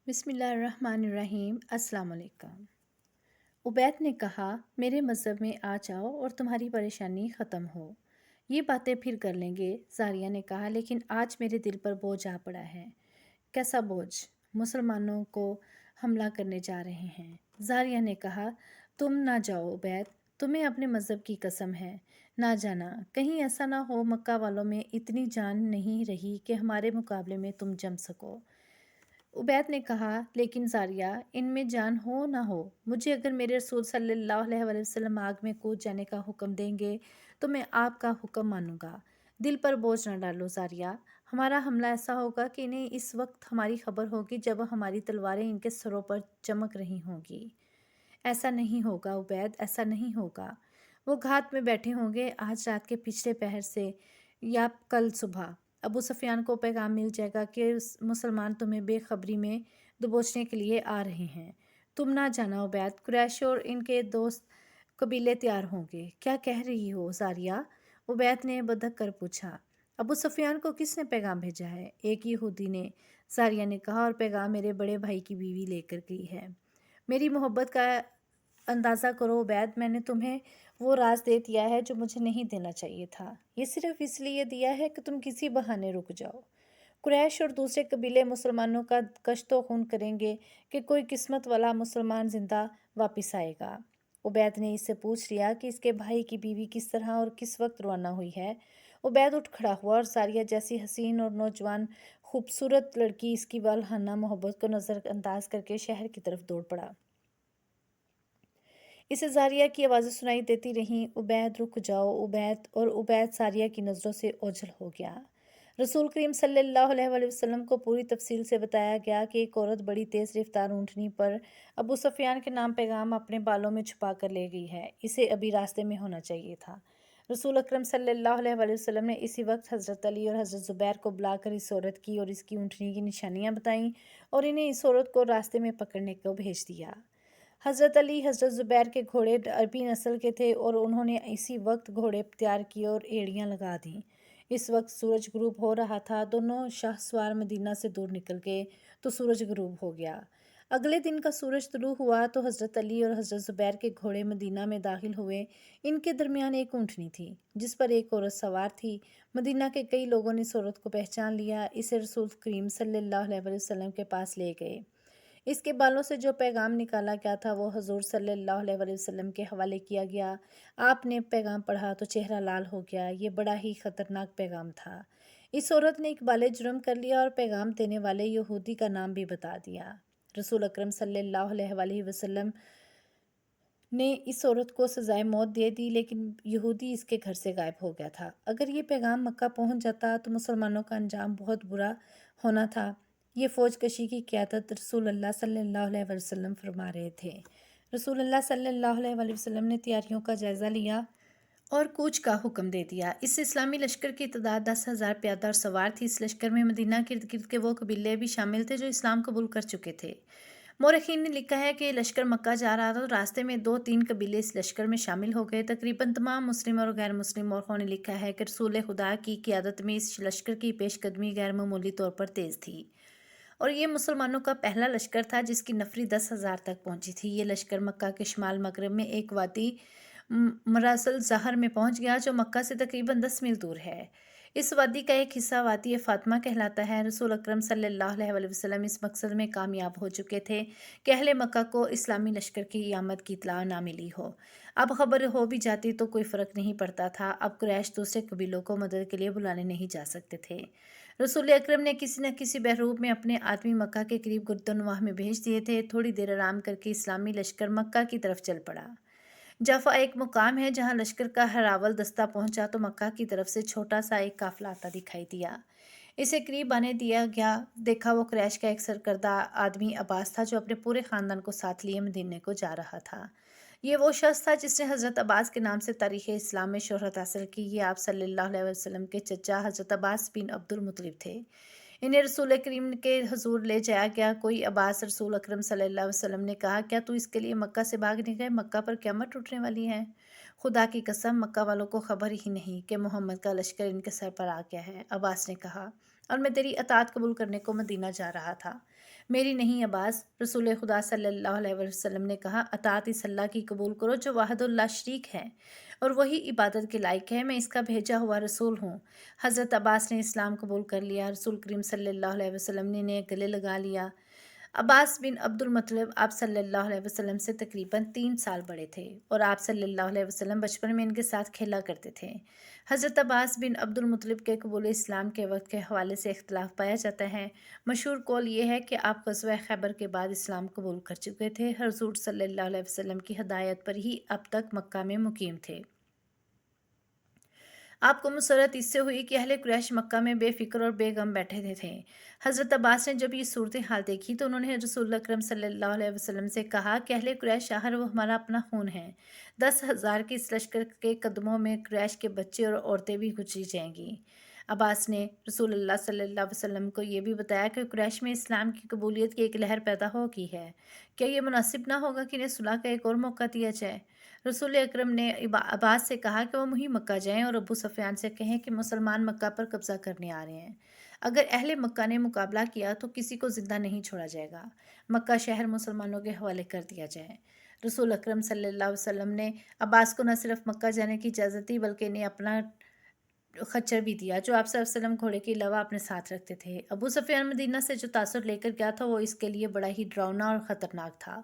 बिस्मिल्लाहिर्रहमानिर्रहीम। अस्सलाम वालेकुम। उबैद ने कहा, मेरे मज़हब में आ जाओ और तुम्हारी परेशानी ख़त्म हो। ये बातें फिर कर लेंगे। जारिया ने कहा, लेकिन आज मेरे दिल पर बोझ आ पड़ा है। कैसा बोझ? मुसलमानों को हमला करने जा रहे हैं। जारिया ने कहा, तुम ना जाओ उबैद, तुम्हें अपने मज़हब की कसम है, ना जाना। कहीं ऐसा ना हो मक्का वालों में इतनी जान नहीं रही कि हमारे मुकाबले में तुम जम सको। उबैद ने कहा, लेकिन जारिया, इनमें जान हो ना हो, मुझे अगर मेरे रसूल सल्लल्लाहु अलैहि वसल्लम आग में कूद जाने का हुक्म देंगे तो मैं आपका हुक्म मानूंगा। दिल पर बोझ न डालो जारिया। हमारा हमला ऐसा होगा कि इन्हें इस वक्त हमारी खबर होगी जब हमारी तलवारें इनके सरों पर चमक रही होंगी। ऐसा नहीं होगा उबैद, ऐसा नहीं होगा। वो घात में बैठे होंगे आज रात के पिछले पहर से या कल सुबह। अबू सफियान को पैगाम मिल जाएगा कि मुसलमान तुम्हें बेखबरी में दबोचने के लिए आ रहे हैं। तुम ना जाना उबैद, कुरैश और इनके दोस्त कबीले तैयार होंगे। क्या कह रही हो जारिया? उबैद ने बदक कर पूछा। अबू सफियान को किसने पैगाम भेजा है? एक यहूदी ने, जारिया ने कहा, और पैगाम मेरे बड़े भाई की बीवी लेकर गई है। मेरी मोहब्बत का अंदाज़ा करो उबैद, मैंने तुम्हें वो राज दे दिया है जो मुझे नहीं देना चाहिए था। ये सिर्फ इसलिए दिया है कि तुम किसी बहाने रुक जाओ। कुरैश और दूसरे कबीले मुसलमानों का कश्तो खून करेंगे कि कोई किस्मत वाला मुसलमान जिंदा वापस आएगा। उबैद ने इससे पूछ लिया कि इसके भाई की बीवी किस तरह और किस वक्त रवाना हुई है। उबैद उठ खड़ा हुआ और सारिया जैसी हसीन और नौजवान खूबसूरत लड़की इसकी वालहाना मोहब्बत को नज़रअंदाज करके शहर की तरफ दौड़ पड़ा। इसे जारिया की आवाज़ें सुनाई देती रहीं, उबैद रुक जाओ उबैद, और उबैद सारिया की नज़रों से ओझल हो गया। रसूल करीम सल्लल्लाहु अलैहि वसल्लम को पूरी तफसील से बताया गया कि एक औरत बड़ी तेज़ रफ्तार ऊँटनी पर अबू सफियान के नाम पैगाम अपने बालों में छुपा कर ले गई है। इसे अभी रास्ते में होना चाहिए था। रसूल अकरम सल्लल्लाहु अलैहि वसल्लम ने इसी वक्त हज़रत अली और हज़रत ज़ुबैर को बुलाकर इस औरत की और इसकी ऊँटनी की निशानियाँ बताईं और इन्हें इस औरत को रास्ते में पकड़ने को भेज दिया। हज़रत अली हज़रत ज़ुबैर के घोड़े अरबी नस्ल के थे और उन्होंने इसी वक्त घोड़े तैयार किए और एड़ियाँ लगा दीं। इस वक्त सूरज गुरूब हो रहा था। दोनों शाहसवार मदीना से दूर निकल गए तो सूरज गुरूब हो गया। अगले दिन का सूरज तुलू हुआ तो हज़रत अली और हज़रत ज़ुबैर के घोड़े मदीना में दाखिल हुए। इनके दरमियान एक ऊँटनी थी जिस पर एक औरत सवार थी। मदीना के कई लोगों ने इस औरत को पहचान लिया। इसे रसूल करीम सल्लल्लाहु अलैहि वसल्लम के पास ले गए। इसके बालों से जो पैगाम निकाला गया था वो हजूर सल्लल्लाहु अलैहि वसल्लम के हवाले किया गया। आपने पैगाम पढ़ा तो चेहरा लाल हो गया। ये बड़ा ही ख़तरनाक पैगाम था। इस औरत ने इकबाल जुर्म कर लिया और पैगाम देने वाले यहूदी का नाम भी बता दिया। रसूल अकरम सल्लल्लाहु अलैहि वसल्लम ने इस औरत को सजाए मौत दे दी, लेकिन यहूदी इसके घर से गायब हो गया था। अगर ये पैगाम मक्का पहुंच जाता तो मुसलमानों का अंजाम बहुत बुरा होना था। ये फ़ौज कशी की क़यादत रसूलुल्लाह सल्लल्लाहु अलैहि वसल्लम फरमा रहे थे। रसूलुल्लाह सल्लल्लाहु अलैहि वसल्लम ने तैयारियों का जायज़ा लिया और कूच का हुक्म दे दिया। इस इस्लामी लश्कर की तादाद 10,000 प्यादा और सवार थी। इस लश्कर में मदीना के इर्द गिर्द के वो कबीले भी शामिल थे जो इस्लाम कबूल कर चुके थे। मौरखीन ने लिखा है कि लश्कर मक्का जा रहा था तो रास्ते में 2-3 कबीले इस लश्कर में शामिल हो गए। तकरीबन तमाम मुस्लिम और गैर मुस्लिम मौरखों ने लिखा है कि रसूल खुदा की क़यादत में इस लश्कर की पेशकदमी गैर मामूली तौर पर तेज़ थी और ये मुसलमानों का पहला लश्कर था जिसकी नफरी 10,000 तक पहुंची थी। ये लश्कर मक्का के शुमाल मगरब में एक वादी मरासल ज़हर में पहुंच गया जो मक्का से तकरीबन 10 मील दूर है। इस वादी का एक हिस्सा वादी फ़ातिमा कहलाता है। रसूल अकरम सल्लल्लाहु अलैहि वसल्लम इस मकसद में कामयाब हो चुके थे कि अहले मक्का को इस्लामी लश्कर की आमद की इत्तला ना मिली हो। अब खबर हो भी जाती तो कोई फ़र्क नहीं पड़ता था। अब कुरैश दूसरे कबीलों को मदद के लिए बुलाने नहीं जा सकते थे। रसूल अकरम ने किसी न किसी बहरूप में अपने आदमी मक्का के करीब गुर्दनवाह में भेज दिए थे। थोड़ी देर आराम करके इस्लामी लश्कर मक्का की तरफ चल पड़ा। जफ़ा एक मुकाम है जहाँ लश्कर का हरावल दस्ता पहुंचा तो मक्का की तरफ से छोटा सा एक काफिला आता दिखाई दिया। इसे करीब आने दिया गया। देखा वो कुरैश का एक सरकर्दा आदमी अब्बास था जो अपने पूरे ख़ानदान को साथ लिए मदीने को जा रहा था। ये वो शख्स था जिसने हज़रत अब्बास के नाम से तारीख़ इस्लाम में शोहरत हासिल की। ये आप सल्लल्लाहु अलैहि वसल्लम के चचा हज़रत अब्बास बिन अब्दुल मुत्तलिब थे। इन्हें रसूल करीम के हजूर ले जाया गया। कोई अब्बास रसूल अकरम सल्लल्लाहु अलैहि वसल्लम ने कहा, क्या तू इसके लिए मक्का से भाग नहीं गए? मक्का पर क़यामत टूटने वाली है। खुदा की कसम, मक्का वालों को खबर ही नहीं कि मोहम्मद का लश्कर इनके सर पर आ गया है। अब्बास ने कहा, और मैं तेरी अतात कबूल करने को मदीना जा रहा था। میری نہیں عباس، رسول خدا صلی اللہ علیہ وسلم نے کہا، اطاعت اس اللہ کی قبول کرو جو واحد اللہ شریک ہے اور وہی عبادت کے لائق ہے، میں اس کا بھیجا ہوا رسول ہوں۔ حضرت عباس نے اسلام قبول کر لیا، رسول کریم صلی اللہ علیہ وسلم نے انہیں گلے لگا لیا۔ عباس بن عبد المطلب آپ صلی اللہ علیہ وسلم سے تقریباً 3 سال بڑے تھے اور آپ صلی اللہ علیہ وسلم بچپن میں ان کے ساتھ کھیلا کرتے تھے۔ حضرت عباس بن عبد المطلب کے قبول اسلام کے وقت کے حوالے سے اختلاف پایا جاتا ہے۔ مشہور قول یہ ہے کہ آپ غزوہ خیبر کے بعد اسلام قبول کر چکے تھے، حضور صلی اللہ علیہ وسلم کی ہدایت پر ہی اب تک مکہ میں مقیم تھے۔ آپ کو مسرت اس سے ہوئی کہ اہل قریش مکہ میں بے فکر اور بے غم بیٹھے تھے۔ حضرت عباس نے جب یہ صورتحال دیکھی تو انہوں نے رسول اکرم صلی اللہ علیہ وسلم سے کہا کہ اہل قریش شہر وہ ہمارا اپنا خون ہے، 10,000 کے اس لشکر کے قدموں میں قریش کے بچے اور عورتیں بھی کچلی جائیں گی۔ عباس نے رسول اللہ صلی اللہ علیہ وسلم کو یہ بھی بتایا کہ قریش میں اسلام کی قبولیت کی ایک لہر پیدا ہو گئی ہے، کیا یہ مناسب نہ ہوگا کہ انہیں صلح کا ایک اور موقع دیا جائے؟ رسول اکرم نے عباس سے کہا کہ وہ وہیں مکہ جائیں اور ابو سفیان سے کہیں کہ مسلمان مکہ پر قبضہ کرنے آ رہے ہیں۔ اگر اہل مکہ نے مقابلہ کیا تو کسی کو زندہ نہیں چھوڑا جائے گا، مکہ شہر مسلمانوں کے حوالے کر دیا جائے۔ رسول اکرم صلی اللہ علیہ وسلم نے عباس کو نہ صرف مکہ جانے کی اجازت دی بلکہ انہیں اپنا خچر بھی دیا جو آپ صلی اللہ علیہ وسلم گھوڑے کے علاوہ اپنے ساتھ رکھتے تھے۔ ابو سفیان مدینہ سے جو تاثر لے کر گیا تھا وہ اس کے لیے بڑا ہی ڈراؤنا اور خطرناک تھا۔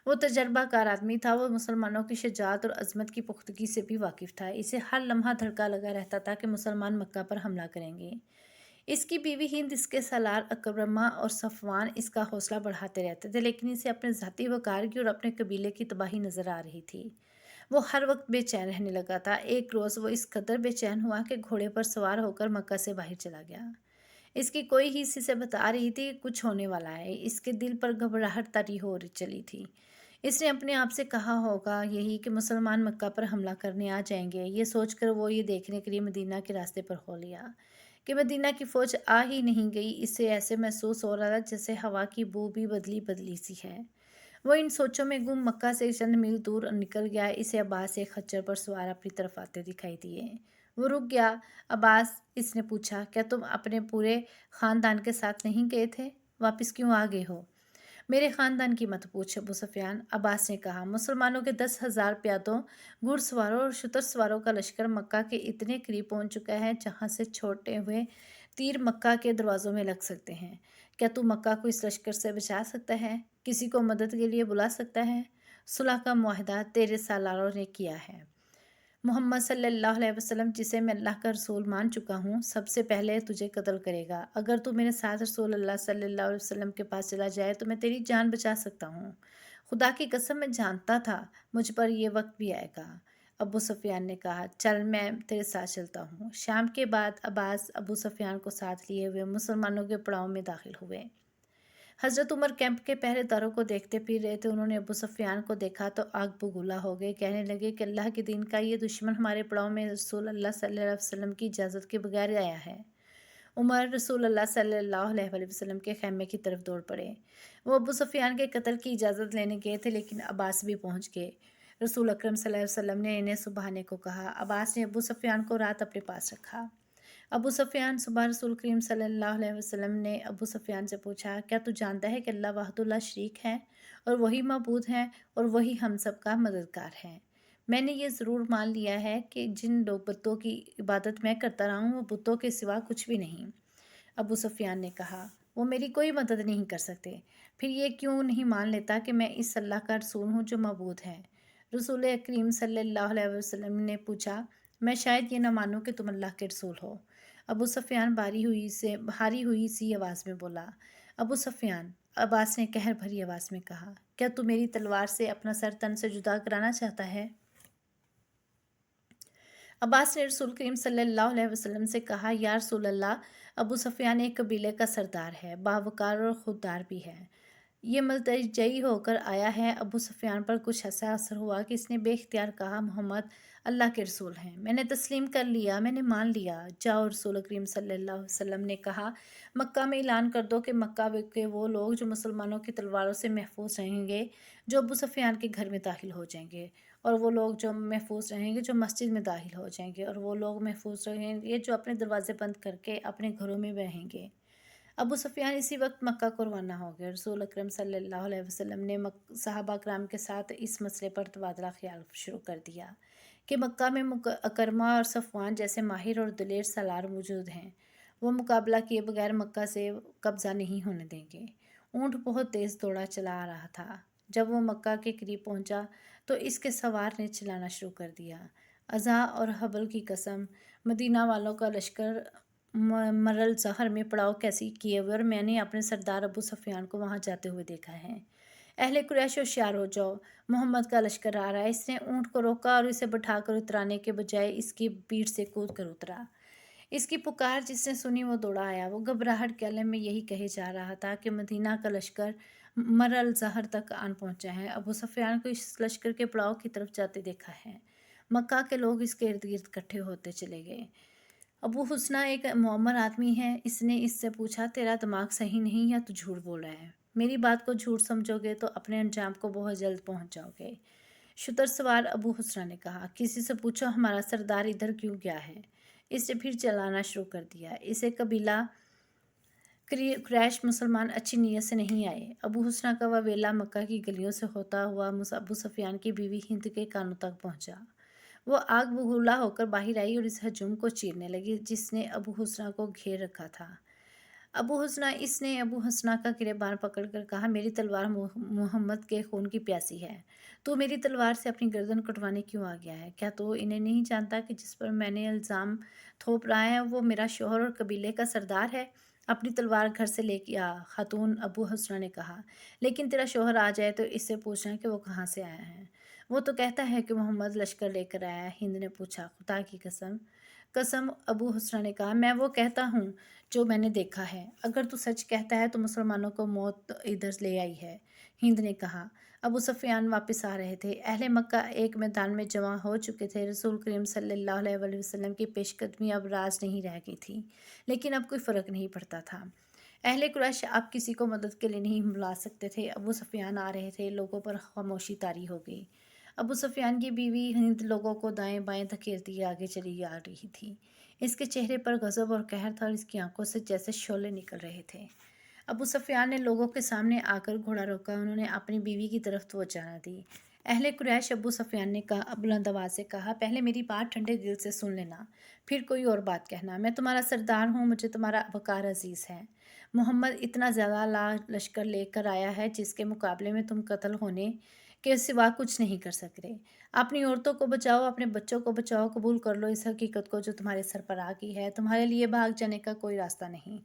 وہ تجربہ کار آدمی تھا، وہ مسلمانوں کی شجاعت اور عظمت کی پختگی سے بھی واقف تھا، اسے ہر لمحہ دھڑکا لگا رہتا تھا کہ مسلمان مکہ پر حملہ کریں گے۔ اس کی بیوی ہند، اس کے سالار اکرمہ اور صفوان اس کا حوصلہ بڑھاتے رہتے تھے، لیکن اسے اپنے ذاتی وقار کی اور اپنے قبیلے کی تباہی نظر آ رہی تھی۔ وہ ہر وقت بے چین رہنے لگا تھا۔ ایک روز وہ اس قدر بے چین ہوا کہ گھوڑے پر سوار ہو کر مکہ سے باہر چلا گیا۔ اس کی کوئی ہی اسے بتا رہی تھی کہ کچھ ہونے والا ہے، اس کے دل پر گھبراہٹ طاری ہو چلی تھی۔ اس نے اپنے آپ سے کہا ہوگا یہی کہ مسلمان مکہ پر حملہ کرنے آ جائیں گے۔ یہ سوچ کر وہ یہ دیکھنے کے لیے مدینہ کے راستے پر ہو لیا کہ مدینہ کی فوج آ ہی نہیں گئی۔ اسے ایسے محسوس ہو رہا تھا جیسے ہوا کی بو بھی بدلی سی ہے۔ وہ ان سوچوں میں گم مکہ سے چند میل دور نکل گیا۔ اسے عباس ایک خچر پر سوار اپنی طرف آتے دکھائی دیے۔ وہ رک گیا۔ عباس، اس نے پوچھا، کیا تم اپنے پورے خاندان کے ساتھ نہیں گئے تھے؟ واپس کیوں آ گئے ہو؟ میرے خاندان کی مت پوچھ ابو سفیان، عباس نے کہا۔ مسلمانوں کے 10,000 پیادوں، گھڑ سواروں اور شتر سواروں کا لشکر مکہ کے اتنے قریب پہنچ چکا ہے جہاں سے چھوٹے ہوئے تیر مکہ کے دروازوں میں لگ سکتے ہیں۔ کیا تو مکہ کو اس لشکر سے بچا سکتا ہے؟ کسی کو مدد کے لیے بلا سکتا ہے؟ صلح کا معاہدہ تیرے سالاروں نے کیا ہے۔ محمد صلی اللہ علیہ وسلم جسے میں اللہ کا رسول مان چکا ہوں، سب سے پہلے تجھے قتل کرے گا۔ اگر تو میرے ساتھ رسول اللہ صلی اللہ علیہ وسلم کے پاس چلا جائے تو میں تیری جان بچا سکتا ہوں۔ خدا کی قسم میں جانتا تھا مجھ پر یہ وقت بھی آئے گا۔ ابو سفیان نے کہا، چل میں تیرے ساتھ چلتا ہوں۔ شام کے بعد عباس ابو سفیان کو ساتھ لیے ہوئے مسلمانوں کے پڑاؤ میں داخل ہوئے۔ حضرت عمر کیمپ کے پہرے داروں کو دیکھتے پھر رہے تھے۔ انہوں نے ابو سفیان کو دیکھا تو آگ بگولا ہو گئے، کہنے لگے کہ اللہ کے دین کا یہ دشمن ہمارے پڑاؤ میں رسول اللہ صلی اللہ علیہ وسلم کی اجازت کے بغیر آیا ہے۔ عمر رسول اللہ صلی اللہ علیہ وسلم کے خیمے کی طرف دوڑ پڑے۔ وہ ابو سفیان کے قتل کی اجازت لینے گئے تھے لیکن عباس بھی پہنچ گئے۔ رسول اکرم صلی اللہ علیہ وسلم نے انہیں سبحانے کو کہا۔ عباس نے ابو سفیان کو رات اپنے پاس رکھا۔ ابو سفیان صبح رسول کریم صلی اللہ علیہ وسلم نے ابو سفیان سے پوچھا، کیا تو جانتا ہے کہ اللہ وحد اللہ شریک ہے اور وہی معبود ہے اور وہی ہم سب کا مددگار ہے؟ میں نے یہ ضرور مان لیا ہے کہ جن لوگ بتوں کی عبادت میں کرتا رہا ہوں وہ بتوں کے سوا کچھ بھی نہیں۔ ابو سفیان نے کہا، وہ میری کوئی مدد نہیں کر سکتے، پھر یہ کیوں نہیں مان لیتا کہ میں اس اللہ کا رسول ہوں جو معبود ہے؟ رسول کریم صلی اللہ علیہ وسلم نے پوچھا، میں شاید یہ نہ مانوں کہ تم اللہ کے رسول ہو۔ ابو سفیان بھاری ہوئی سی آواز میں بولا۔ ابو سفیان، عباس نے قہر بھری آواز میں کہا، کیا تو میری تلوار سے اپنا سر تن سے جدا کرانا چاہتا ہے؟ عباس نے رسول کریم صلی اللہ علیہ وسلم سے کہا، یا رسول اللہ، ابو سفیان ایک قبیلے کا سردار ہے، باوقار اور خوددار بھی ہے، یہ ملتجئی ہو کر آیا ہے۔ ابو سفیان پر کچھ ایسا اثر ہوا کہ اس نے بے اختیار کہا، محمد اللہ کے رسول ہیں۔ میں نے تسلیم کر لیا، میں نے مان لیا۔ جاؤ، رسول کریم صلی اللہ علیہ وسلم نے کہا، مکہ میں اعلان کر دو کہ مکہ کے وہ لوگ جو مسلمانوں کی تلواروں سے محفوظ رہیں گے جو ابو سفیان کے گھر میں داخل ہو جائیں گے، اور وہ لوگ جو محفوظ رہیں گے جو مسجد میں داخل ہو جائیں گے، اور وہ لوگ محفوظ رہیں گے جو اپنے دروازے بند کر کے اپنے گھروں میں رہیں گے۔ अबू सुफियान इसी वक्त मक्का को रवाना हो गए। रसूल अकरम सल्लल्लाहु अलैहि वसल्लम ने सहाबा कराम के साथ इस मसले पर तबादला ख्याल शुरू कर दिया कि मक्का में अकरमा और सफ़वान जैसे माहिर और दलेर सलार मौजूद हैं। वो मुकाबला किए बगैर मक्का से कब्ज़ा नहीं होने देंगे। ऊँट बहुत तेज़ दौड़ा चला आ रहा था। जब वो मक्का के करीब पहुंचा तो इसके सवार ने चिल्लाना शुरू कर दिया, अज़ा और हबल की कसम, मदीना वालों का लश्कर मरल जहर में पड़ाव कैसी किए हुए और मैंने अपने सरदार अबू सुफियान को वहां जाते हुए देखा है। अहले कुरैश होशियार हो जाओ, मोहम्मद का लश्कर आ रहा है। इसने ऊँट को रोका और इसे बैठाकर उतराने के बजाय इसकी पीठ से कूद कर उतरा। इसकी पुकार जिसने सुनी वो दौड़ा आया। वो घबराहट के आलम में यही कहे जा रहा था कि मदीना का लश्कर मरल जहर तक आन पहुंचा है। अबू सुफियान को इस लश्कर के पड़ाव की तरफ जाते देखा है। मक्का के लोग इसके इर्द गिर्द इकट्ठे होते चले गए। अबू हुस्ना एक मुअम्मर आदमी है। इसने इससे पूछा, तेरा दिमाग सही नहीं या तू झूठ बोल रहा है? मेरी बात को झूठ समझोगे तो अपने अंजाम को बहुत जल्द पहुंच जाओगे। शुतर सवार अबू हुस्ना ने कहा, किसी से पूछो हमारा सरदार इधर क्यों गया है। इसने फिर चलाना शुरू कर दिया। इसे कबीला कुरैश मुसलमान अच्छी नीयत से नहीं आए। अबू हुस्ना का वह वेला मक्का की गलियों से होता हुआ अबू सुफियान की बीवी हिंद के कानों तक पहुंचा। वो आग बबूला होकर बाहर आई और इस हजूम को चीरने लगी जिसने अबू हुस्ना को घेर रखा था। इसने अबू हुस्ना का गिरबान पकड़कर कहा, मेरी तलवार मोहम्मद के खून की प्यासी है। तू मेरी तलवार से अपनी गर्दन कटवाने क्यों आ गया है? क्या तू इन्हें नहीं जानता कि जिस पर मैंने इल्ज़ाम थोप रहा है वो मेरा शोहर और कबीले का सरदार है? अपनी तलवार घर से लेके आ, खातून, अबू हुस्ना ने कहा। लेकिन तेरा शोहर आ जाए तो इससे पूछना कि वो कहाँ से आया है। वो तो कहता है कि मोहम्मद लश्कर लेकर आया है। हिंद ने पूछा, खुदा की कसम? कसम, अबू हुस्ना ने कहा, मैं वो कहता हूँ जो मैंने देखा है। अगर तू सच कहता है तो मुसलमानों को मौत इधर ले आई है। हिंद ने कहा। अबू सुफियान वापस आ रहे थे। अहले मक्का एक मैदान में जमा हो चुके थे। रसूल करीम सल्लल्लाहु अलैहि वसल्लम की पेशकदमी अब राज नहीं रह गई थी, लेकिन अब कोई फ़र्क नहीं पड़ता था। अहले कुरैश अब किसी को मदद के लिए नहीं बुला सकते थे। अबू सुफियान आ रहे थे। लोगों पर खामोशी तारी हो गई। अबू सुफियान की बीवी हिंद लोगों को दाएं बाएं धकेलती आगे चली आ रही थी। इसके चेहरे पर गज़ब और कहर था और इसकी आंखों से जैसे शोले निकल रहे थे। अबू सुफियान ने लोगों के सामने आकर घोड़ा रोका। उन्होंने अपनी बीवी की तरफ तवज्जो न दी। अहले कुरैश अबू सुफियान ने कहा, बुलंद आवाज़ से कहा, पहले मेरी बात ठंडे दिल से सुन लेना, फिर कोई और बात कहना। मैं तुम्हारा सरदार हूँ, मुझे तुम्हारा वक़ार अजीज़ है। मोहम्मद इतना ज़्यादा लश्कर लेकर आया है जिसके मुकाबले में तुम कत्ल होने के सिवा कुछ नहीं कर सकते। अपनी औरतों को बचाओ, अपने बच्चों को बचाओ। कबूल कर लो इस हकीकत को जो तुम्हारे सर पर आ गई है। तुम्हारे लिए भाग जाने का कोई रास्ता नहीं।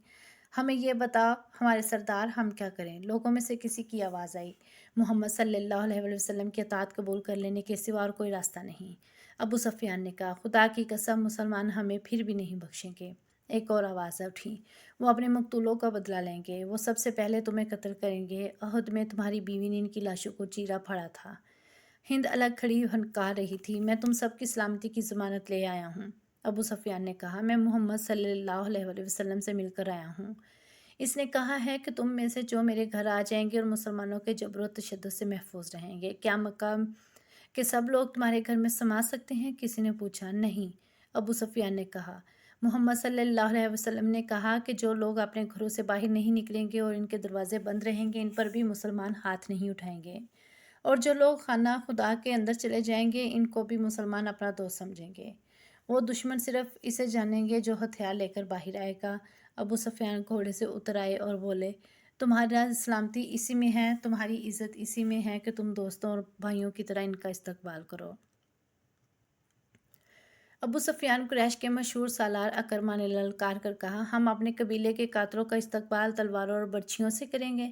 हमें ये बताओ हमारे सरदार, हम क्या करें? लोगों में से किसी की आवाज़ आई, मोहम्मद सल्लल्लाहु अलैहि वसल्लम की अताअत कबूल कर लेने के सिवा और कोई रास्ता नहीं। अबू सुफियान ने कहा, खुदा की कसम, मुसलमान हमें फिर भी नहीं बख्शेंगे। एक और आवाज़ उठी, वो अपने मकतूलों का बदला लेंगे। वो सबसे पहले तुम्हें कत्ल करेंगे। अहद में तुम्हारी बीवी ने इनकी लाशों को चीरा फाड़ा था। हिंद अलग खड़ी हनका रही थी। मैं तुम सबकी सलामती की ज़मानत ले आया हूँ। अबू सुफियान ने कहा, मैं मोहम्मद सल्लल्लाहु अलैहि वसल्लम से मिलकर आया हूँ। इसने कहा है कि तुम में से जो मेरे घर आ जाएंगे और मुसलमानों के जबर तशद्दुद से महफूज रहेंगे। क्या मक्का के सब लोग तुम्हारे घर में समा सकते हैं? किसी ने पूछा। नहीं, अबू सुफियान ने कहा। मोहम्मद सल्लल्लाहु अलैहि वसल्लम ने कहा कि जो लोग अपने घरों से बाहर नहीं निकलेंगे और इनके दरवाजे बंद रहेंगे, इन पर भी मुसलमान हाथ नहीं उठाएंगे। और जो लोग खाना खुदा के अंदर चले जाएंगे, इनको भी मुसलमान अपना दोस्त समझेंगे। वो दुश्मन सिर्फ इसे जानेंगे जो हथियार लेकर बाहर आएगा। अबू सुफियान घोड़े से उतर आए और बोले, तुम्हारा सलामती इसी में है, तुम्हारी इज़्ज़त इसी में है कि तुम दोस्तों और भाइयों की तरह इनका इस्तकबाल करो। अबू सुफियान कुरैश के मशहूर सालार अकरमा ने ललकार कर कहा, हम अपने कबीले के कातरों का इस्तकबाल तलवारों और बर्छियों से करेंगे।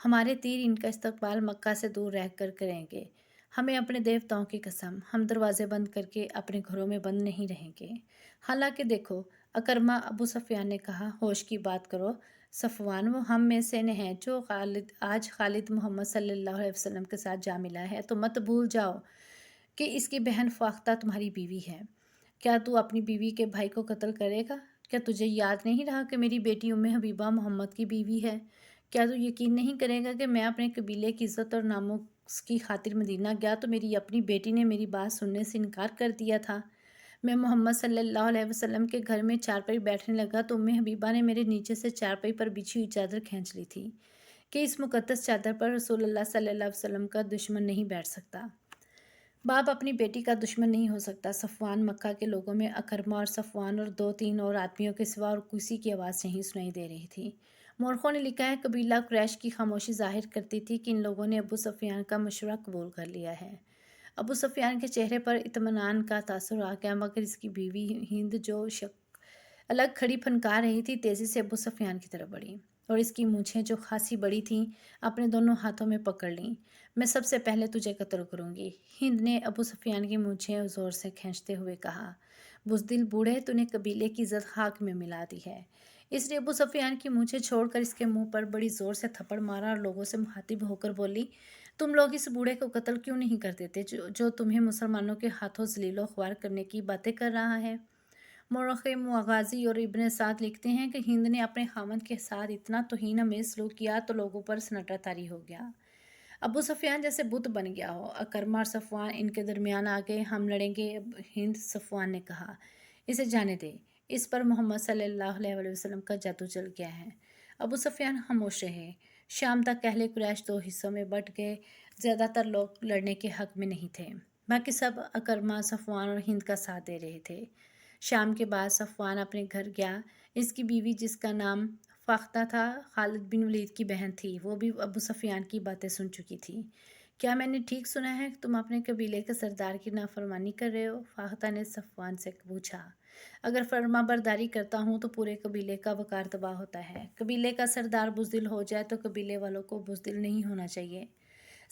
हमारे तीर इनका इस्तकबाल मक्का से दूर रह कर करेंगे। हमें अपने देवताओं की कसम, हम दरवाजे बंद करके अपने घरों में बंद नहीं रहेंगे। हालांकि देखो, अकरमा, अबू सुफियान ने कहा, होश की बात करो। सफ़वान वो हम में से ने हैं जो खालिद मोहम्मद सल्लल्लाहु अलैहि वसल्लम के साथ जा मिला है। तो मत भूल जाओ कि इसकी बहन फाख्ता तुम्हारी बीवी है। क्या तू अपनी बीवी के भाई को कत्ल करेगा? क्या तुझे याद नहीं रहा कि मेरी बेटी उम्मे हबीबा मोहम्मद की बीवी है? क्या तू यकीन नहीं करेगा कि मैं अपने कबीले की इज़्ज़त और नामुस की खातिर मदीना गया तो मेरी अपनी बेटी ने मेरी बात सुनने से इनकार कर दिया था? मैं मोहम्मद सल्लल्लाहु अलैहि वसल्लम के घर में चारपाई बैठने लगा तो उम्मे हबीबा ने मेरे नीचे से चारपाई पर बिछी हुई चादर खींच ली थी कि इस मुकद्दस चादर पर रसूलुल्लाह सल्लल्लाहु अलैहि वसल्लम का दुश्मन नहीं बैठ सकता। बाप अपनी बेटी का दुश्मन नहीं हो सकता। सफ़वान मक्का के लोगों में अकरमा और सफ़वान और 2-3 और आदमियों के सिवा और किसी की आवाज़ नहीं सुनाई दे रही थी। मौरखों ने लिखा है कबीला कुरैश की खामोशी ज़ाहिर करती थी कि इन लोगों ने अबू सुफियान का मशवरा कबूल कर लिया है। अबू सुफियान के चेहरे पर इत्मीनान का तासुर आ गया, मगर इसकी बीवी हिंद जो अलग खड़ी फनका रही थी तेज़ी से अबू सुफियान की तरफ बढ़ी और इसकी मूछें जो खासी बड़ी थीं अपने दोनों हाथों में पकड़ लीं। मैं सबसे पहले तुझे कत्ल करूंगी, हिंद ने अबू सुफियान की मूछें ज़ोर से खींचते हुए कहा। बुज़दिल बूढ़े, तूने कबीले की इज़्ज़त खाक में मिला दी है। इसलिए अबू सुफियान की मूछें छोड़कर इसके मुंह पर बड़ी ज़ोर से थप्पड़ मारा और लोगों से मुखातिब होकर बोली, तुम लोग इस बूढ़े को कत्ल क्यों नहीं कर देते जो तुम्हें मुसलमानों के हाथों ज़लीलो ख्वार करने की बातें कर रहा है। मौरख़ मुग़ाज़ी और इब्न साद लिखते हैं कि हिंद ने अपने खामद के साथ इतना तौहीन-आमेज़ सलूक किया तो लोगों पर सन्नाटा तारी हो गया। अबू सुफियान जैसे बुत बन गया हो। अकरमा और सफ़वान इनके दरमियान आ गए। हम लड़ेंगे। हिंद सफ़वान ने कहा, इसे जाने दे, इस पर मोहम्मद सल्लल्लाहु अलैहि वसल्लम का जादू चल गया है। अबू सुफियान खामोश रहे। शाम तक अहले कुरैश 2 हिस्सों में बट गए। ज़्यादातर लोग लड़ने के हक़ में नहीं थे, बाकी सब अकरमा, सफ़वान और हिंद का साथ दे रहे थे। शाम के बाद सफ़वान अपने घर गया। इसकी बीवी, जिसका नाम फ़ाख्ता था, खालिद बिन वलीद की बहन थी, वो भी अबू सुफियान की बातें सुन चुकी थी। क्या मैंने ठीक सुना है कि तुम अपने कबीले के सरदार की नाफरमानी कर रहे हो? फ़ाख्ता ने सफ़वान से पूछा। अगर फर्माबरदारी करता हूँ तो पूरे कबीले का वक़ार तबाह होता है। कबीले का सरदार बुज़दिल हो जाए तो कबीले वालों को बुज़दिल नहीं होना चाहिए।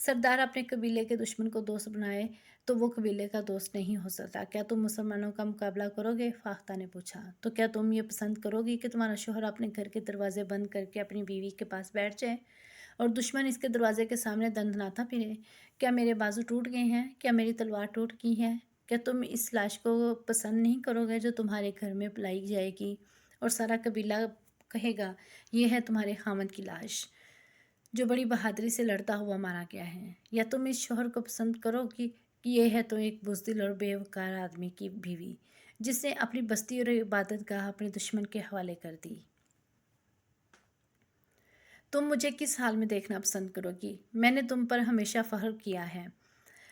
सरदार अपने कबीले के दुश्मन को दोस्त बनाए तो वो कबीले का दोस्त नहीं हो सकता। क्या तुम मुसलमानों का मुकाबला करोगे? फ़ाख्ता ने पूछा। तो क्या तुम ये पसंद करोगी कि तुम्हारा शोहर अपने घर के दरवाजे बंद करके अपनी बीवी के पास बैठ जाए और दुश्मन इसके दरवाजे के सामने दंदनाता फिरे? क्या मेरे बाजू टूट गए हैं? क्या मेरी तलवार टूट गई है? क्या तुम इस लाश को पसंद नहीं करोगे जो तुम्हारे घर में लाई जाएगी और सारा कबीला कहेगा ये है तुम्हारे खामद की लाश जो बड़ी बहादुरी से लड़ता हुआ मारा गया है? या तुम इस शोहर को पसंद करोगी कि ये है तो एक बुज़दिल और बेवकार आदमी की बीवी जिसने अपनी बस्ती और इबादतगाह अपने दुश्मन के हवाले कर दी? तुम मुझे किस हाल में देखना पसंद करोगी? मैंने तुम पर हमेशा फ़ख्र किया है,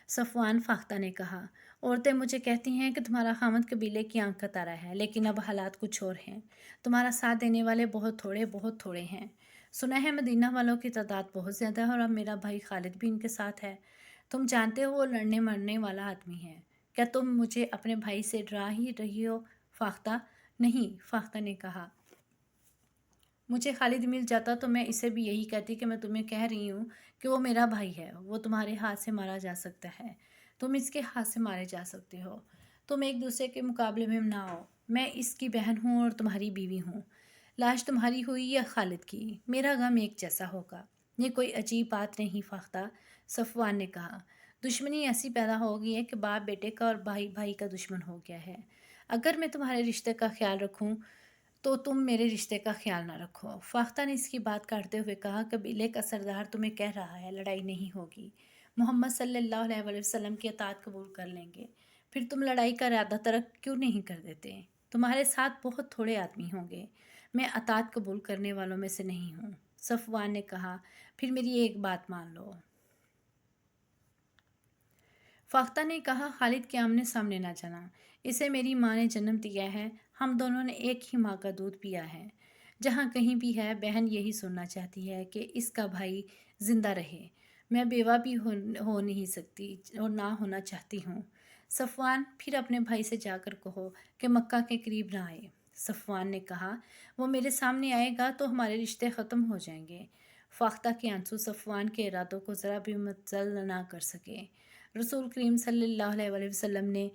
सफ़वान फ़ाख्ता ने कहा। औरतें मुझे कहती हैं कि तुम्हारा खामद कबीले की आंख का तारा है, लेकिन अब हालात कुछ और हैं। तुम्हारा साथ देने वाले बहुत थोड़े हैं। सुना है मदीना वालों की तादाद बहुत ज़्यादा है और अब मेरा भाई खालिद भी इनके साथ है। तुम जानते हो वो लड़ने मरने वाला आदमी है। क्या तुम मुझे अपने भाई से डरा ही रही हो फ़ाख्ता? नहीं, फ़ाख्ता ने कहा। मुझे खालिद मिल जाता तो मैं इसे भी यही कहती कि मैं तुम्हें कह रही हूँ कि वो मेरा भाई है, वो तुम्हारे हाथ से मारा जा सकता है, तुम इसके हाथ से मारे जा सकते हो। तुम एक दूसरे के मुकाबले में ना आओ। मैं इसकी बहन हूँ और तुम्हारी बीवी हूँ। लाश तुम्हारी हुई या खालिद की, मेरा गम एक जैसा होगा। ये कोई अजीब बात नहीं फ़ाख्ता, सफ़वान ने कहा। दुश्मनी ऐसी पैदा हो गई है कि बाप बेटे का और भाई भाई का दुश्मन हो गया है। अगर मैं तुम्हारे रिश्ते का ख्याल रखूँ तो तुम मेरे रिश्ते का ख्याल ना रखो। फ़ाख्ता ने इसकी बात काटते हुए कहा, कबीले का सरदार तुम्हें कह रहा है लड़ाई नहीं होगी। मोहम्मद सल्लल्लाहु अलैहि वसल्लम की अताअत कबूल कर लेंगे। फिर तुम लड़ाई का इरादा तर्क क्यों नहीं कर देते? तुम्हारे साथ बहुत थोड़े आदमी होंगे। मैं अताअत कबूल करने वालों में से नहीं हूँ। सफ़वान ने कहा, फिर मेरी एक बात मान लो। फ़ाख्ता ने कहा, खालिद के आमने सामने ना जाना। इसे मेरी माँ ने जन्म दिया है। हम दोनों ने एक ही माँ का दूध पिया है। जहाँ कहीं भी है बहन यही सुनना चाहती है कि इसका भाई जिंदा रहे। मैं बेवा भी हो नहीं सकती और ना होना चाहती हूँ। सफ़वान, फिर अपने भाई से जाकर कहो कि मक्का के करीब ना आए। सफ़वान ने कहा, वो मेरे सामने आएगा तो हमारे रिश्ते ख़त्म हो जाएंगे। फ़ाख्ता के आंसू सफ़वान के इरादों को ज़रा भी मुअत्तल ना कर सके। रसूल करीम सल्लल्लाहु अलैहि वसल्लम ने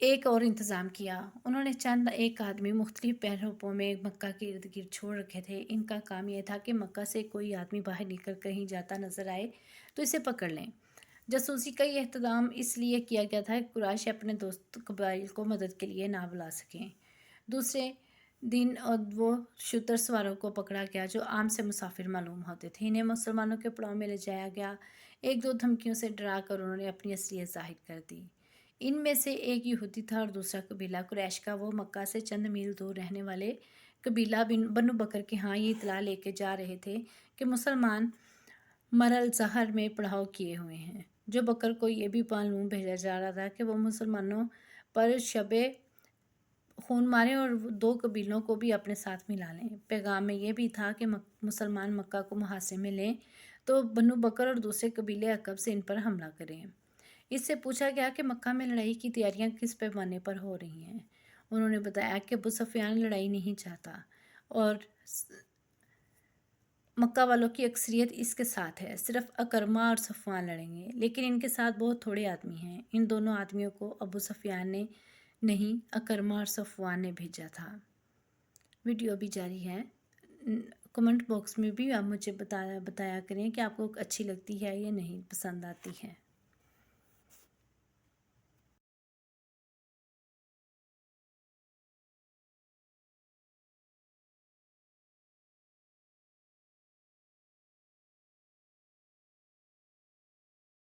एक और इंतज़ाम किया। उन्होंने चंद एक आदमी मुख्तलिफ पैरों में मक्का के इर्द गिर्द छोड़ रखे थे। इनका काम यह था कि मक्का से कोई आदमी बाहर निकल कहीं जाता नज़र आए तो इसे पकड़ लें। जासूसी का यह इhtदाम इसलिए किया गया था कि कुरैश अपने दोस्त कबाइल को मदद के लिए ना बुला सकें। दूसरे दिन वो शूतर सवारों को पकड़ा गया जो आम से मुसाफिर मालूम होते थे। इन्हें मुसलमानों के पड़ाव में ले जाया गया। एक दो धमकियों से डरा कर उन्होंने अपनी असलियत ज़ाहिर कर दी। ان میں سے ایک یہودی تھا اور دوسرا قبیلہ قریش کا۔ وہ مکہ سے چند میل دور رہنے والے قبیلہ بنو بکر کے ہاں یہ اطلاع لے کے جا رہے تھے کہ مسلمان مرل زہر میں پڑاؤ کیے ہوئے ہیں۔ جو بکر کو یہ بھی معلوم بھیجا جا رہا تھا کہ وہ مسلمانوں پر شب خون ماریں اور 2 قبیلوں کو بھی اپنے ساتھ ملا لیں۔ پیغام میں یہ بھی تھا کہ مسلمان مکہ کو محاصرے میں لیں تو بنو بکر اور دوسرے قبیلے عقب سے ان پر حملہ کریں۔ اس سے پوچھا گیا کہ مکہ میں لڑائی کی تیاریاں کس پیمانے پر ہو رہی ہیں۔ انہوں نے بتایا کہ ابو سفیان لڑائی نہیں چاہتا اور مکہ والوں کی اکثریت اس کے ساتھ ہے، صرف اکرمہ اور صفوان لڑیں گے، لیکن ان کے ساتھ بہت تھوڑے آدمی ہیں۔ ان دونوں آدمیوں کو ابو سفیان نے نہیں، اکرمہ اور صفوان نے بھیجا تھا۔ ویڈیو بھی جاری ہے۔ کمنٹ باکس میں بھی آپ مجھے بتایا کریں کہ آپ کو اچھی لگتی ہے یا نہیں پسند آتی ہے۔